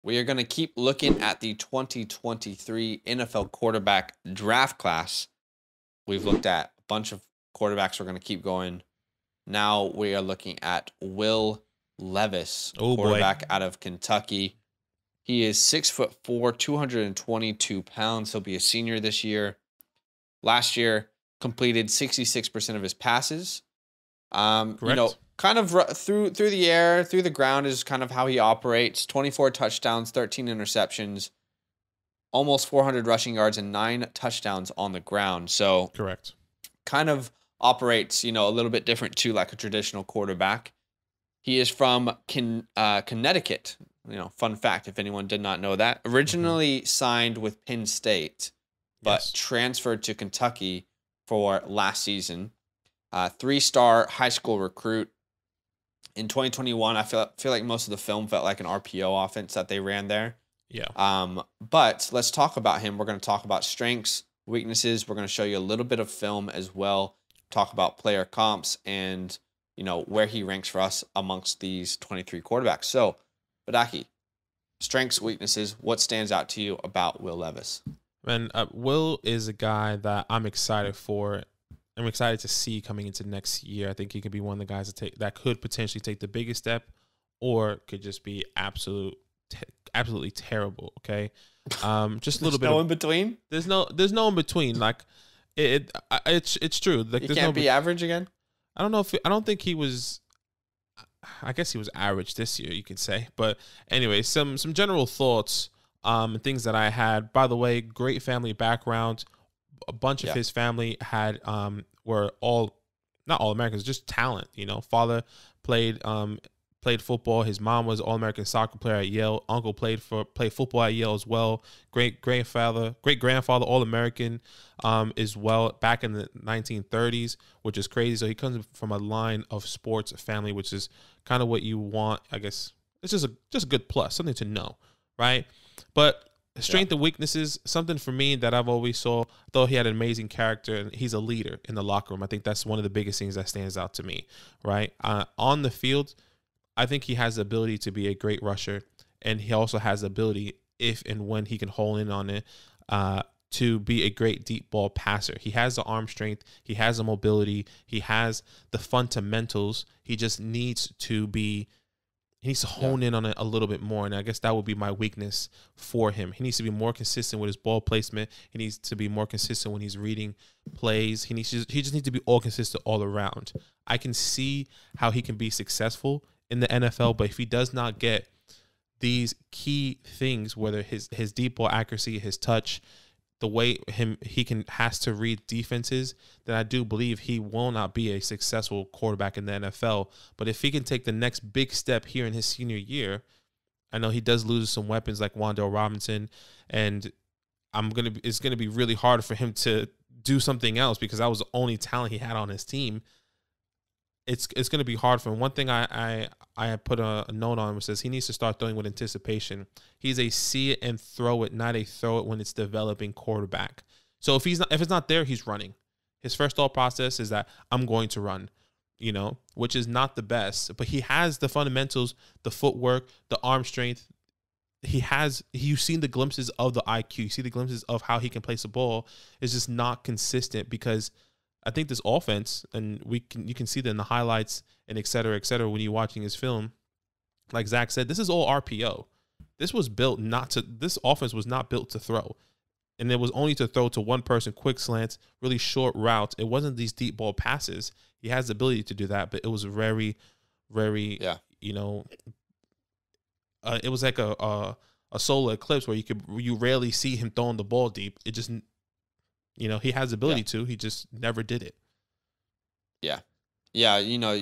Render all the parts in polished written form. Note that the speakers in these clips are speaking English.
We are going to keep looking at the 2023 NFL quarterback draft class. We've looked at a bunch of quarterbacks. We're going to keep going. Now we are looking at Will Levis, quarterback out of Kentucky. He is 6'4", 222 pounds. He'll be a senior this year. Last year, completed 66% of his passes. Correct. You know, kind of through the air, through the ground is kind of how he operates. 24 touchdowns, 13 interceptions, almost 400 rushing yards, and 9 touchdowns on the ground. So correct. Kind of operates, you know, a little bit different to like a traditional quarterback. He is from Connecticut. You know, fun fact, if anyone did not know that. Originally signed with Penn State, but transferred to Kentucky for last season. 3-star high school recruit. In 2021, I feel like most of the film felt like an RPO offense that they ran there. Yeah. But let's talk about him. We're going to talk about strengths, weaknesses. We're going to show you a little bit of film as well. Talk about player comps and, you know, where he ranks for us amongst these 23 quarterbacks. So, Badake, strengths, weaknesses. What stands out to you about Will Levis? Man, Will is a guy that I'm excited for. I'm excited to see coming into next year. I think he could be one of the guys that could potentially take the biggest step, or could just be absolutely terrible. Okay, just a little bit. No in between. There's no in between. Like it's true. Like you can't be average again. I don't know if I don't think he was. I guess he was average this year, you could say. But anyway, some general thoughts, and things that I had. By the way, great family background. A bunch of his family had were not all Americans, just talent. You know, father played football. His mom was All-American soccer player at Yale. Uncle played football at Yale as well. Great grandfather All-American as well back in the 1930s, which is crazy. So he comes from a line of sports family, which is kind of what you want. I guess it's just a good plus, something to know, right? But strength and weaknesses, something for me that I've always saw, though he had an amazing character and he's a leader in the locker room. I think that's one of the biggest things that stands out to me, right? On the field, I think he has the ability to be a great rusher, and he also has the ability, if and when he can hone in on it, to be a great deep ball passer. He has the arm strength. He has the mobility. He has the fundamentals. He just needs to hone in on it a little bit more, and I guess that would be my weakness for him. He needs to be more consistent with his ball placement. He needs to be more consistent when he's reading plays. He just needs to be all consistent all around. I can see how he can be successful in the NFL, but if he does not get these key things, whether his deep ball accuracy, his touch, the way he has to read defenses, then I do believe he will not be a successful quarterback in the NFL. But if he can take the next big step here in his senior year, I know he does lose some weapons like Wan'Dale Robinson, and it's gonna be really hard for him to do something else because that was the only talent he had on his team. It's going to be hard for him. One thing I put a note on which says he needs to start throwing with anticipation. He's a see it and throw it, not a throw it when it's developing quarterback. So if it's not there, he's running. His first thought process is that I'm going to run, you know, which is not the best. But he has the fundamentals, the footwork, the arm strength. You've seen the glimpses of the IQ. You see the glimpses of how he can place a ball. It's just not consistent because I think this offense, and you can see that in the highlights and et cetera, when you're watching his film. Like Zach said, this is all RPO. This offense was not built to throw. And it was only to throw to one person, quick slants, really short routes. It wasn't these deep ball passes. He has the ability to do that, but it was very, very, you know, it was like a solar eclipse where you rarely see him throwing the ball deep. It just, you know, he has the ability to. He just never did it. Yeah. Yeah, you know,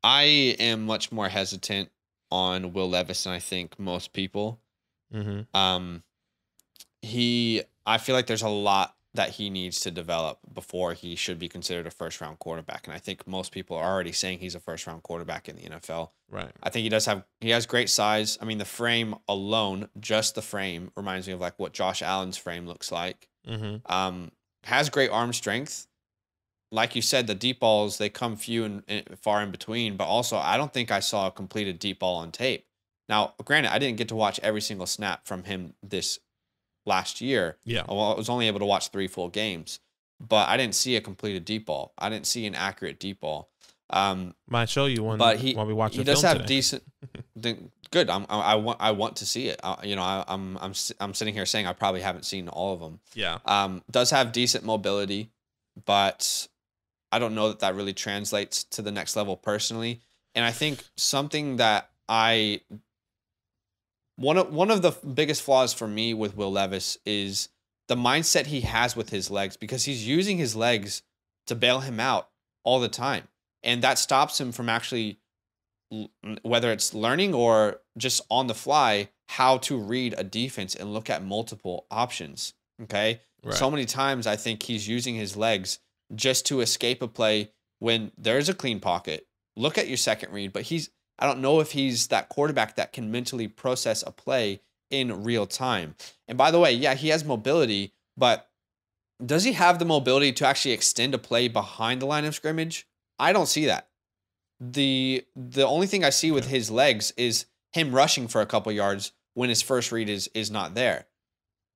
I am much more hesitant on Will Levis than I think most people. Mm-hmm. I feel like there's a lot that he needs to develop before he should be considered a first-round quarterback. And I think most people are already saying he's a first-round quarterback in the NFL. Right. I think he has great size. I mean, the frame alone, just the frame, reminds me of like what Josh Allen's frame looks like. Mm-hmm. Has great arm strength. Like you said, the deep balls, they come few and far in between, but also I don't think I saw a completed deep ball on tape. Now, granted, I didn't get to watch every single snap from him this last year. Yeah. Well, I was only able to watch 3 full games, but I didn't see a completed deep ball. I didn't see an accurate deep ball. Might show you one, but while we watch he the does film have today. decent. Good. I want to see it. I'm sitting here saying I probably haven't seen all of them. Yeah. Does have decent mobility, but I don't know that really translates to the next level personally. And I think something that one of the biggest flaws for me with Will Levis is the mindset he has with his legs, because he's using his legs to bail him out all the time. And that stops him from actually, whether it's learning or just on the fly, how to read a defense and look at multiple options. Okay. Right. So many times I think he's using his legs just to escape a play when there's a clean pocket. Look at your second read, but I don't know if he's that quarterback that can mentally process a play in real time. And by the way, yeah, he has mobility, but does he have the mobility to actually extend a play behind the line of scrimmage? I don't see that. The only thing I see with his legs is him rushing for a couple yards when his first read is not there.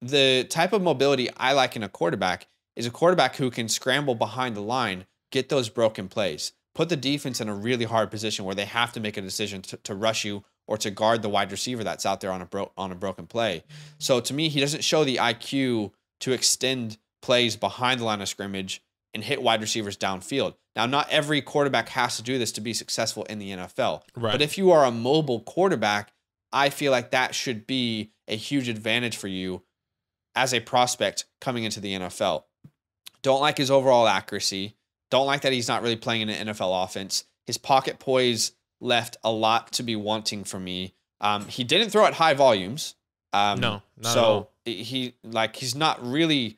The type of mobility I like in a quarterback is a quarterback who can scramble behind the line, get those broken plays, put the defense in a really hard position where they have to make a decision to rush you or to guard the wide receiver that's out there on a broken play. So to me, he doesn't show the IQ to extend plays behind the line of scrimmage and hit wide receivers downfield. Now, not every quarterback has to do this to be successful in the NFL. Right. But if you are a mobile quarterback, I feel like that should be a huge advantage for you as a prospect coming into the NFL. Don't like his overall accuracy. Don't like that he's not really playing in an NFL offense. His pocket poise left a lot to be wanting for me. He didn't throw at high volumes. No, not so at all. he's not really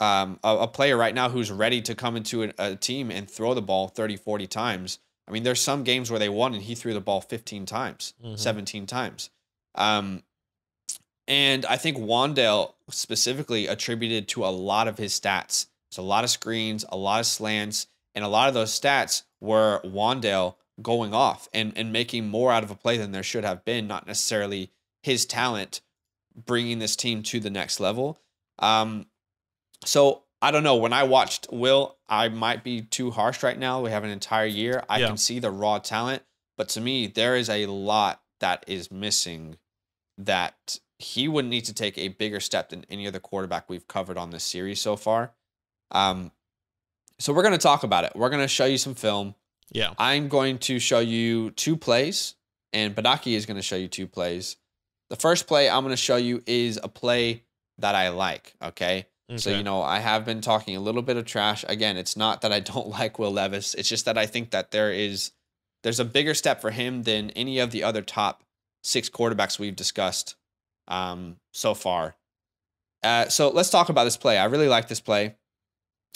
a player right now who's ready to come into a team and throw the ball 30, 40 times. I mean, there's some games where they won and he threw the ball 15 times, 17 times. And I think Wan'Dale specifically attributed to a lot of his stats. So a lot of screens, a lot of slants, and a lot of those stats were Wan'Dale going off and making more out of a play than there should have been, not necessarily his talent bringing this team to the next level. So I don't know. When I watched Will, I might be too harsh right now. We have an entire year. I can see the raw talent, but to me, there is a lot that is missing that he would need to take a bigger step than any other quarterback we've covered on this series so far. So we're going to talk about it. We're going to show you some film. Yeah. I'm going to show you 2 plays, and Badake is going to show you 2 plays. The first play I'm going to show you is a play that I like, okay? So, I have been talking a little bit of trash. Again, it's not that I don't like Will Levis. It's just that I think that there's a bigger step for him than any of the other top 6 quarterbacks we've discussed so far. So let's talk about this play. I really like this play.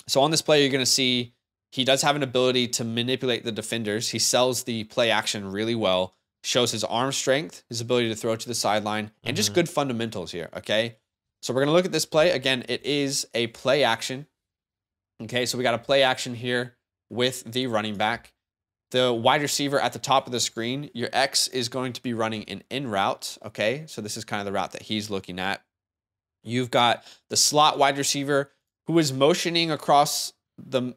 So on this play, you're going to see he does have an ability to manipulate the defenders. He sells the play action really well, shows his arm strength, his ability to throw to the sideline, and just good fundamentals here, okay? So we're going to look at this play. Again, it is a play action. Okay, so we got a play action here with the running back. The wide receiver at the top of the screen, your X is going to be running an in route. Okay, so this is kind of the route that he's looking at. You've got the slot wide receiver who is motioning across the,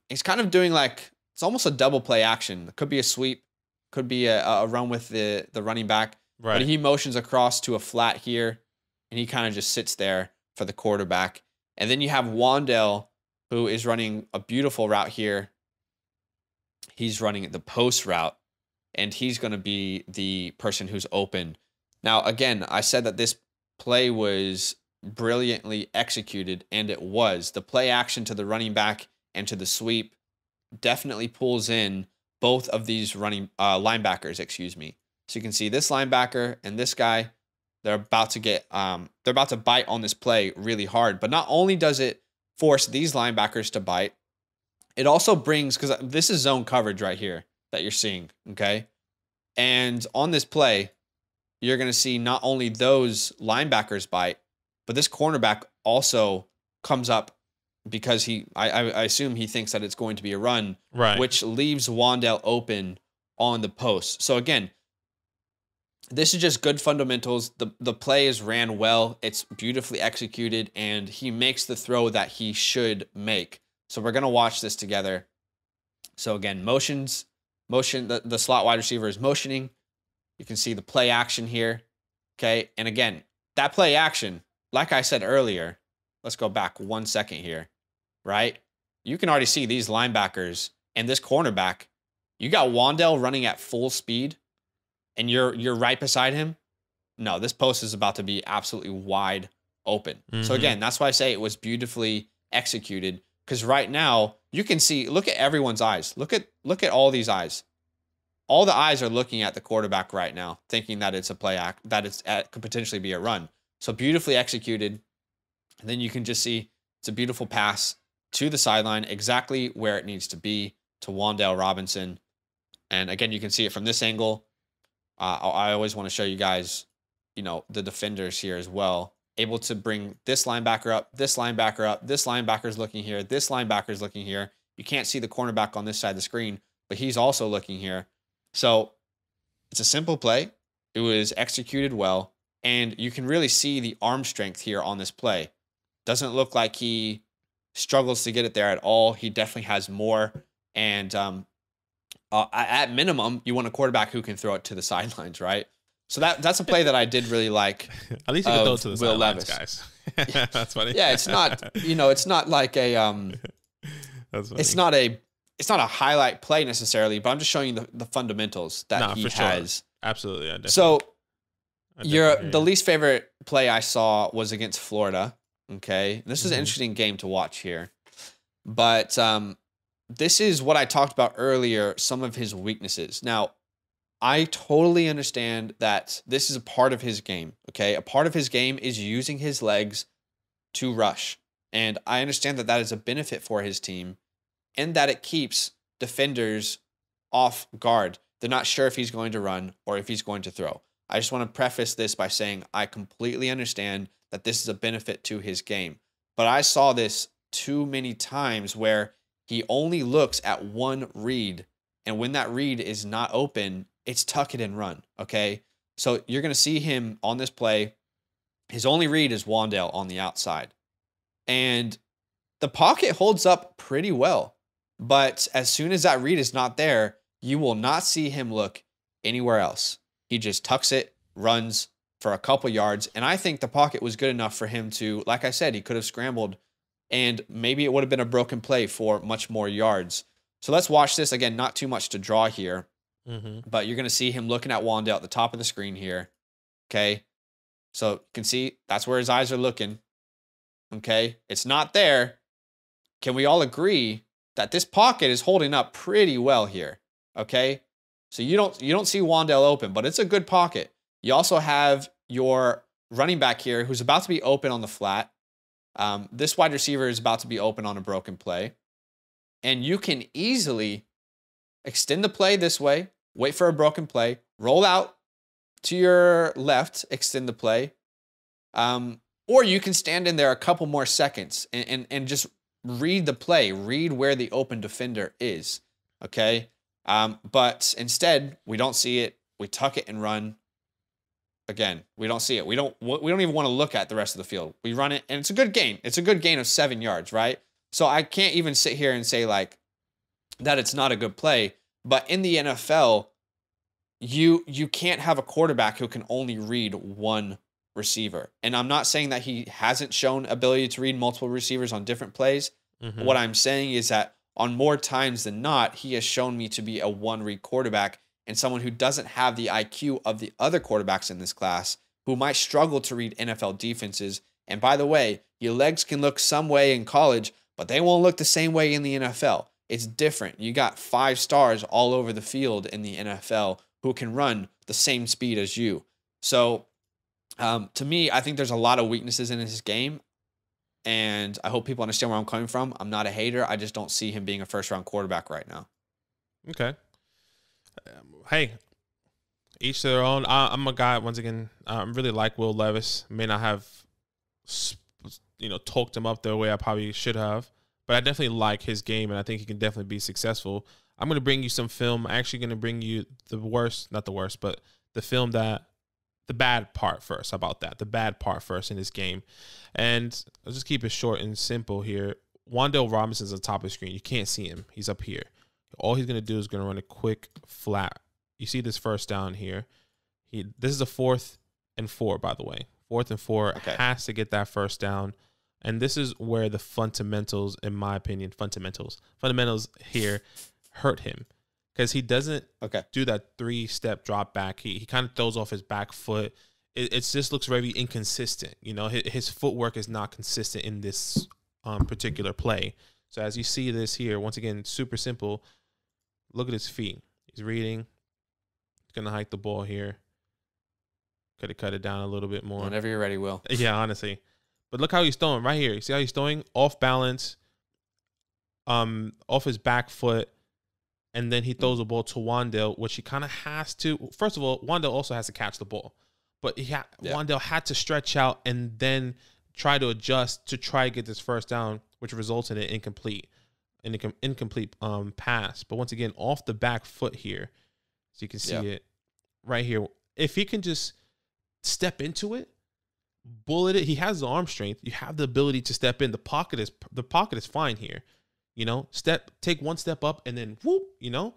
he's kind of doing it's almost a double play action. It could be a sweep, could be a run with the running back. Right. But he motions across to a flat here, and he kind of just sits there for the quarterback. And then you have Wan'Dale, who is running a beautiful route here. He's running the post route, and he's going to be the person who's open. Now, again, I said that this play was brilliantly executed, and it was. The play action to the running back and to the sweep definitely pulls in both of these linebackers, excuse me. So you can see this linebacker and this guy, they're about to bite on this play really hard. But not only does it force these linebackers to bite, it also brings, because this is zone coverage right here that you're seeing, okay? And on this play, you're going to see not only those linebackers bite, but this cornerback also comes up because I assume he thinks that it's going to be a run, right, which leaves Wan'Dale open on the post. So again, this is just good fundamentals. The play is ran well. It's beautifully executed, and he makes the throw that he should make. So we're going to watch this together. So again, motion, the slot wide receiver is motioning. You can see the play action here. Okay. And again, that play action, like I said earlier, let's go back 1 second here, right? You can already see these linebackers and this cornerback. You got Wan'Dale running at full speed, and you're right beside him. No, this post is about to be absolutely wide open. So again, that's why I say it was beautifully executed, because right now you can see, look at everyone's eyes. Look at all these eyes. All the eyes are looking at the quarterback right now, thinking that it's a play act, that could potentially be a run. So beautifully executed. And then you can just see it's a beautiful pass to the sideline, exactly where it needs to be, to Wan'Dale Robinson. And again, you can see it from this angle. I always want to show you guys, the defenders here as well. Able to bring this linebacker up, this linebacker up, this linebacker's looking here, this linebacker's looking here. You can't see the cornerback on this side of the screen, but he's also looking here. So it's a simple play. It was executed well, and you can really see the arm strength here on this play. Doesn't look like he struggles to get it there at all. He definitely has more. And at minimum, you want a quarterback who can throw it to the sidelines, right? So that's a play that I did really like. At least you can throw it to the Will sidelines, Levis. guys. That's funny. Yeah, it's not, it's not like a That's funny. it's not a highlight play necessarily, but I'm just showing you the fundamentals that he has. Sure. Absolutely. So the least favorite play I saw was against Florida. Okay. This is an interesting game to watch here. But this is what I talked about earlier, some of his weaknesses. Now, I totally understand that this is a part of his game, okay? A part of his game is using his legs to rush. And I understand that that is a benefit for his team, and that it keeps defenders off guard. They're not sure if he's going to run or if he's going to throw. I just want to preface this by saying I completely understand that this is a benefit to his game. But I saw this too many times where he only looks at one read, and when that read is not open, it's tuck it and run, okay? So you're going to see him on this play. His only read is Wan'Dale on the outside. And the pocket holds up pretty well. But as soon as that read is not there, you will not see him look anywhere else. He just tucks it, runs for a couple yards. And I think the pocket was good enough for him to, like I said, he could have scrambled, and maybe it would have been a broken play for much more yards. So let's watch this. Again, not too much to draw here, but you're going to see him looking at Wan'Dale at the top of the screen here. Okay. So you can see that's where his eyes are looking. Okay. It's not there. Can we all agree that this pocket is holding up pretty well here? Okay. So you don't see Wan'Dale open, but it's a good pocket. You also have your running back here who's about to be open on the flat. This wide receiver is about to be open on a broken play. And you can easily extend the play this way, wait for a broken play, roll out to your left, extend the play. Or you can stand in there a couple more seconds and just read the play, read where the open defender is. Okay. But instead, we don't see it. We tuck it and run. Again, we don't see it. We don't even want to look at the rest of the field. We run it, and it's a good gain. It's a good gain of 7 yards, right? So I can't even sit here and say like that it's not a good play. But in the NFL, you can't have a quarterback who can only read one receiver. And I'm not saying that he hasn't shown ability to read multiple receivers on different plays. What I'm saying is that on more times than not, he has shown me to be a one-read quarterback, and someone who doesn't have the IQ of the other quarterbacks in this class, who might struggle to read NFL defenses. And by the way, your legs can look some way in college, but they won't look the same way in the NFL. It's different. You got 5 stars all over the field in the NFL who can run the same speed as you. So to me, I think there's a lot of weaknesses in his game, and I hope people understand where I'm coming from. I'm not a hater. I just don't see him being a first-round quarterback right now. Okay. Hey, each to their own. I'm a guy, once again, I really like Will Levis. May not have, talked him up the way I probably should have, but I definitely like his game, and I think he can definitely be successful. I'm going to bring you some film. I'm actually going to bring you not the worst, but the film that the bad part first. How about that? The bad part first in this game. And I'll just keep it short and simple here. Wan'Dale Robinson's on top of the screen. You can't see him. He's up here. All he's going to do is going to run a quick flat. You see this first down here. This is a 4th and 4, by the way. 4th and 4, Okay. has to get that first down. And this is where the fundamentals, in my opinion, fundamentals here hurt him. Because he doesn't do that 3-step drop back. He kind of throws off his back foot. It just looks very inconsistent. You know, his footwork is not consistent in this particular play. So as you see this here, once again, super simple. Look at his feet. He's reading. He's going to hike the ball here. Could have cut it down a little bit more. Whenever you're ready, Will. Yeah, honestly. But look how he's throwing right here. You see how he's throwing? Off balance, off his back foot, and then he throws the ball to Wan'Dale, which he kind of has to. First of all, Wan'Dale also has to catch the ball. But Wan'Dale had to stretch out and then try to adjust to try to get this first down, which results in an incomplete pass. But once again, off the back foot here, so you can see it right here. If he can just step into it, bullet it, he has the arm strength. You have the ability to step in. The pocket is fine here. You know, take one step up and then whoop. You know,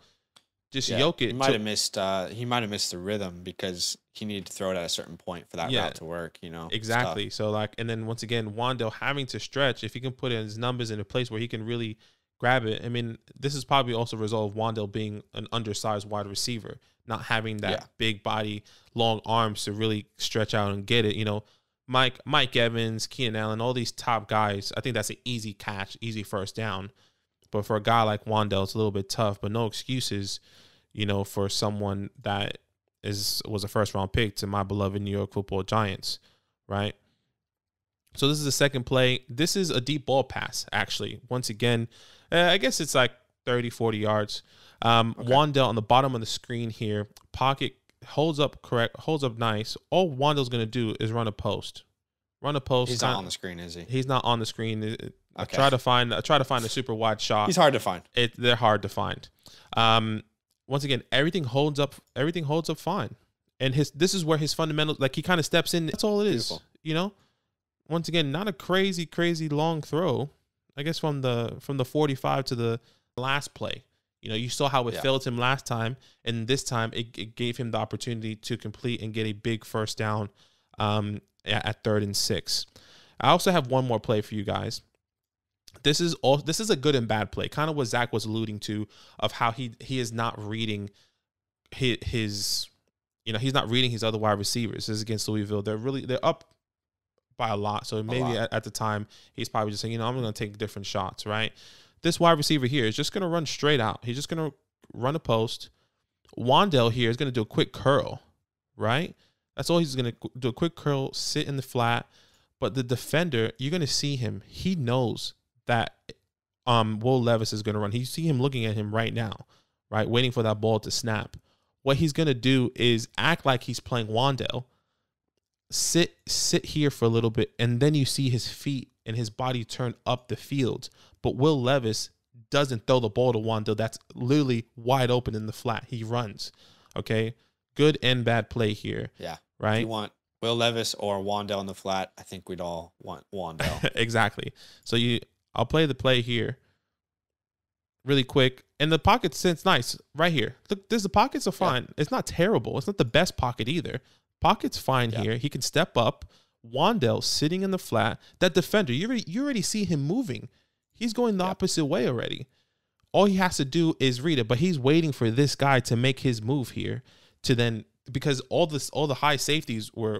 just yoke it. He might have missed. He might have missed the rhythm because he needed to throw it at a certain point for that route to work. You know, exactly. So like, and then once again, Wan'Dale having to stretch. If he can put his numbers in a place where he can really grab it. I mean, this is probably also a result of Wan'Dale being an undersized wide receiver, not having that big body, long arms to really stretch out and get it. You know, Mike Evans, Keenan Allen, all these top guys. I think that's an easy catch, easy first down. But for a guy like Wan'Dale, it's a little bit tough. But no excuses, you know, for someone that was a first-round pick to my beloved New York Football Giants, right? So this is the second play. This is a deep ball pass, actually. Once again, I guess it's like 30, 40 yards. Wan'Dale on the bottom of the screen here, pocket holds up nice. All Wan'Dale's going to do is run a post. He's not on the screen, is he? He's not on the screen. I try to find a super wide shot. He's hard to find. They're hard to find. Once again, everything holds up fine. And this is where his fundamentals, like he kind of steps in. That's all it is. Beautiful. You know? Once again, not a crazy long throw. I guess from the 45 to the last play. You know, you saw how it failed him last time, and this time it gave him the opportunity to complete and get a big first down at 3rd and 6. I also have one more play for you guys. This is a good and bad play, kind of what Zach was alluding to, of how he is not reading his he's not reading his other wide receivers. This is against Louisville. They're up by a lot, so maybe at the time he's probably just saying, I'm going to take different shots, right? This wide receiver here is just going to run straight out. He's just going to run a post. Wan'Dale here is going to do a quick curl, right? That's all he's going to do, a quick curl, sit in the flat. But the defender, you're going to see him. He knows that Will Levis is going to run. You see him looking at him right now, right, waiting for that ball to snap. What he's going to do is act like he's playing Wan'Dale, sit here for a little bit, and then you see his feet and his body turn up the field. But Will Levis doesn't throw the ball to Wan'Dale. That's literally wide open in the flat. He runs. Okay? Good and bad play here. Yeah. Right? If you want Will Levis or Wan'Dale in the flat, I think we'd all want Wan'Dale. Exactly. So I'll play the play here really quick. And the pocket sits nice right here. Look, the pockets are fine. Yeah. It's not terrible. It's not the best pocket either. Pocket's fine here. He can step up. Wan'Dale sitting in the flat. That defender, you already see him moving. He's going the opposite way already. All he has to do is read it, but he's waiting for this guy to make his move here to then, because all the high safeties were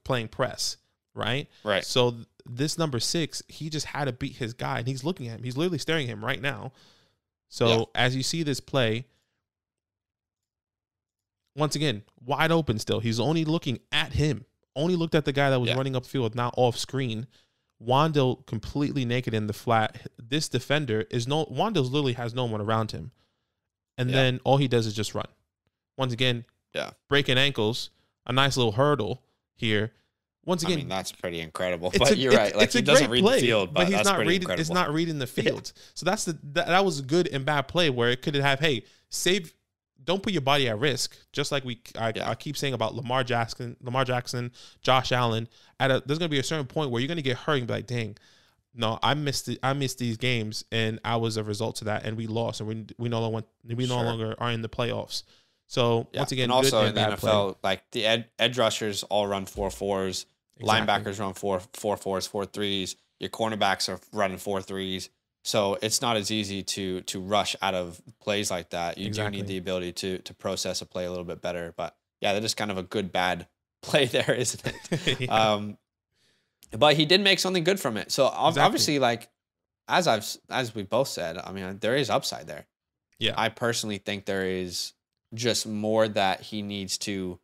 playing press, right? Right. So this number 6, he just had to beat his guy, and he's looking at him. He's literally staring at him right now. So as you see this play, once again, wide open still. He's only looking at him. Only looked at the guy that was running upfield, not off screen. Wan'Dale completely naked in the flat. This defender Wan'Dale literally has no one around him. And then all he does is just run. Once again, breaking ankles, a nice little hurdle here. Once again, I mean, that's pretty incredible. But you're right. Like, he doesn't read the field, but that's pretty incredible. It's not reading the field. So that was a good and bad play where it could have, hey, save don't put your body at risk. Just like I keep saying about Lamar Jackson, Josh Allen. There's going to be a certain point where you're going to get hurt and be like, dang, no, I missed these games, and I was a result to that, and we lost, and we no longer are in the playoffs. So once again, and also good in the NFL, like the edge rushers all run 4.4s, linebackers run 4.4s, 4.3s. Your cornerbacks are running 4.3s. So it's not as easy to rush out of plays like that. You do need the ability to process a play a little bit better. But yeah, that is kind of a good bad play there, isn't it? But he did make something good from it. So obviously, like as we both said, I mean, there is upside there. Yeah, I personally think there is just more that he needs to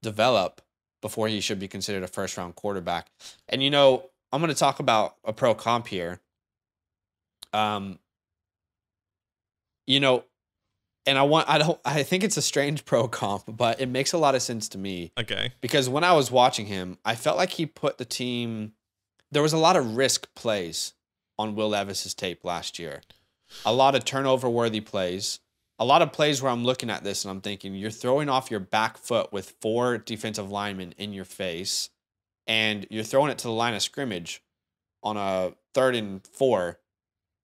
develop before he should be considered a first round quarterback. And I'm going to talk about a pro comp here. And I think it's a strange pro comp, but it makes a lot of sense to me. Okay. Because when I was watching him, I felt like he put the team, there was a lot of risk plays on Will Levis's tape last year. A lot of turnover worthy plays, a lot of plays where I'm looking at this and I'm thinking, you're throwing off your back foot with 4 defensive linemen in your face, and you're throwing it to the line of scrimmage on a 3rd and 4.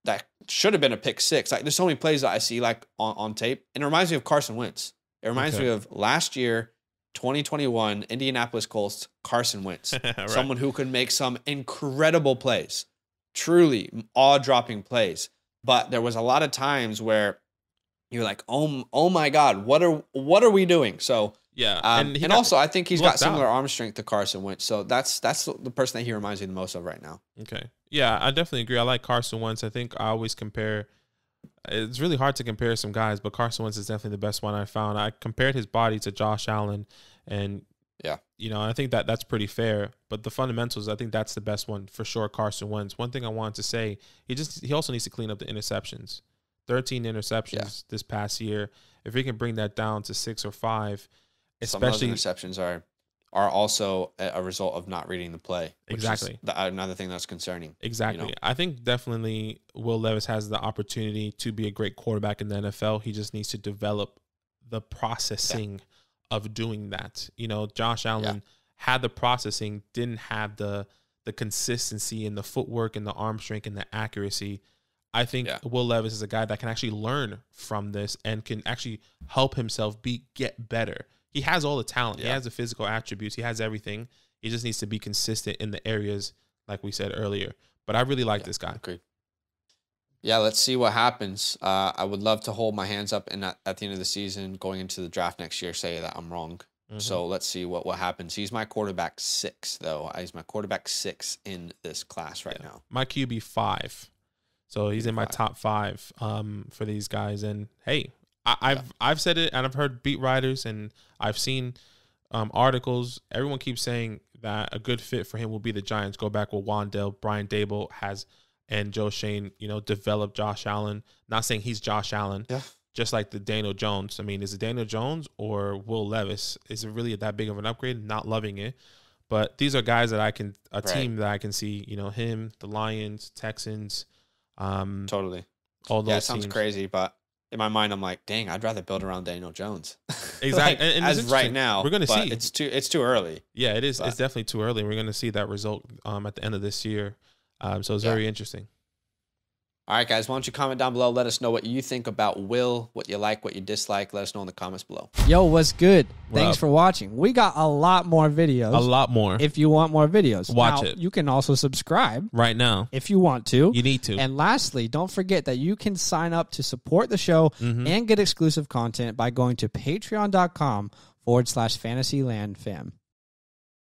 That should have been a pick 6. Like, there's so many plays that I see like on tape, and it reminds me of Carson Wentz. It reminds me of last year, 2021 Indianapolis Colts, Carson Wentz, right. Someone who could make some incredible plays, truly awe-dropping plays. But there was a lot of times where you're like, oh my God, what are we doing? So yeah, and also I think he's got similar arm strength to Carson Wentz. So that's the person that he reminds me the most of right now. Okay. Yeah, I definitely agree. I like Carson Wentz. I think I always compare. It's really hard to compare some guys, but Carson Wentz is definitely the best one I found. I compared his body to Josh Allen, and I think that's pretty fair. But the fundamentals, I think that's the best one for sure. Carson Wentz. One thing I wanted to say, he also needs to clean up the interceptions. 13 interceptions this past year. If he can bring that down to 6 or 5, especially some of those interceptions are also a result of not reading the play. Exactly. Another thing that's concerning. Exactly. I think definitely Will Levis has the opportunity to be a great quarterback in the NFL. He just needs to develop the processing of doing that. Josh Allen had the processing, didn't have the consistency and the footwork and the arm strength and the accuracy. I think Will Levis is a guy that can actually learn from this and can actually help himself get better. He has all the talent. He has the physical attributes. He has everything. He just needs to be consistent in the areas like we said earlier. But I really like this guy. Agreed. Yeah, let's see what happens. I would love to hold my hands up and at the end of the season, going into the draft next year, say that I'm wrong. Mm-hmm. So let's see what happens. He's my quarterback 6, though. He's my quarterback 6 in this class right now. My QB 5. So he's in my top 5 for these guys. And hey, I've said it, and I've heard beat writers, and I've seen articles. Everyone keeps saying that a good fit for him will be the Giants. Go back with Wandale, Brian Dable and Joe Shane, developed Josh Allen. Not saying he's Josh Allen, just like the Daniel Jones. I mean, is it Daniel Jones or Will Levis? Is it really that big of an upgrade? Not loving it. But these are guys that team that I can see, him, the Lions, Texans. Totally. All those it sounds crazy, but in my mind, I'm like, dang, I'd rather build around Daniel Jones. Exactly. And as right now, we're going to see. It's too early. Yeah, it is. It's definitely too early. We're going to see that result at the end of this year. So it's very interesting. All right, guys, why don't you comment down below? Let us know what you think about Will, what you like, what you dislike. Let us know in the comments below. Yo, what's good? Thanks for watching. We got a lot more videos. A lot more. If you want more videos. Watch it. You can also subscribe. Right now. If you want to. You need to. And lastly, don't forget that you can sign up to support the show and get exclusive content by going to patreon.com/FantasyLandFam.